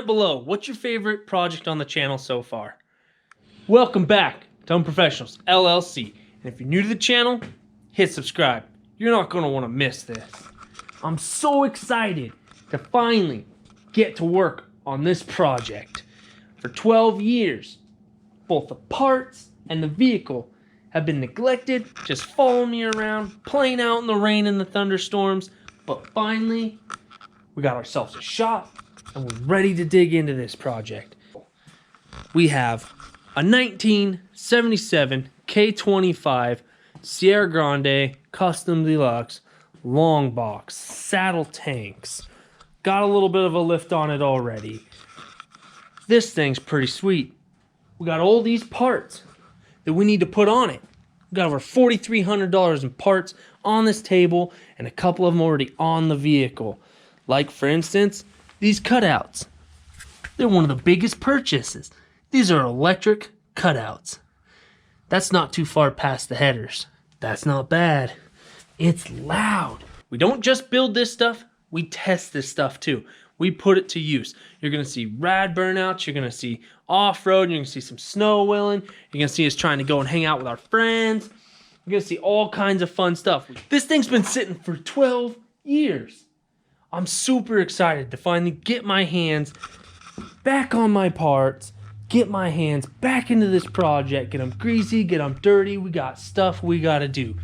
Comment below, what's your favorite project on the channel so far? Welcome back to UnProfessionals, LLC. And if you're new to the channel, hit subscribe. You're not going to want to miss this. I'm so excited to finally get to work on this project. For 12 years, both the parts and the vehicle have been neglected, just following me around, playing out in the rain and the thunderstorms. But finally, we got ourselves a shop and we're ready to dig into this project. We have a 1977 K25 Sierra Grande Custom Deluxe Longbox saddle tanks. Got a little bit of a lift on it already. This thing's pretty sweet. We got all these parts that we need to put on it. We got over $4,300 in parts on this table and a couple of them already on the vehicle. Like, for instance, these cutouts. They're one of the biggest purchases. These are electric cutouts. That's not too far past the headers. That's not bad. It's loud. We don't just build this stuff, we test this stuff too. We put it to use. You're gonna see rad burnouts, you're gonna see off-road, you're gonna see some snow wheeling, you're gonna see us trying to go and hang out with our friends. You're gonna see all kinds of fun stuff. This thing's been sitting for 12 years. I'm super excited to finally get my hands back on my parts, get my hands back into this project, get them greasy, get them dirty. We got stuff we gotta do.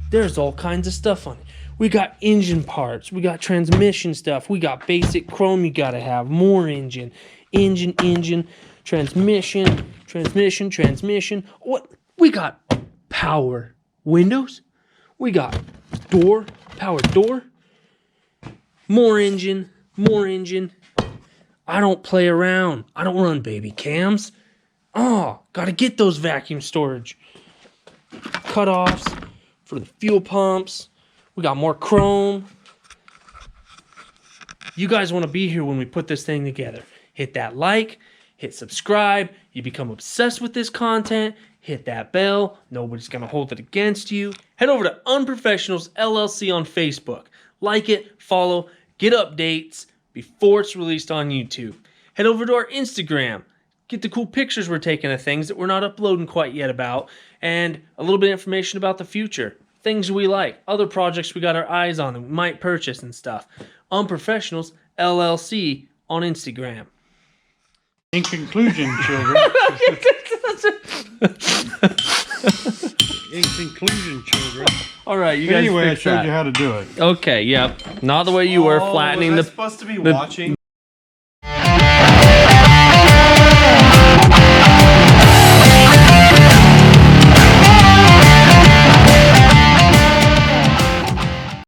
There's all kinds of stuff on it. We got engine parts, we got transmission stuff, we got basic chrome you gotta have, more engine, transmission. What? We got power windows, we got door, power door, more engine. I don't play around. I don't run baby cams. Oh, gotta get those vacuum storage cutoffs for the fuel pumps. We got more chrome. You guys want to be here when we put this thing together. Hit that like, hit subscribe. You become obsessed with this content. Hit that bell. Nobody's going to hold it against you. Head over to UnProfessionals LLC on Facebook. Like it, follow, get updates before it's released on YouTube. Head over to our Instagram. Get the cool pictures we're taking of things that we're not uploading quite yet about. And a little bit of information about the future. Things we like, other projects we got our eyes on that we might purchase and stuff. UnProfessionals LLC on Instagram. In conclusion, children. In conclusion, children. All right, you guys. Anyway, I fix showed that. you how to do it. Okay, yep. Not the way you were flattening was I the. supposed to be the- watching?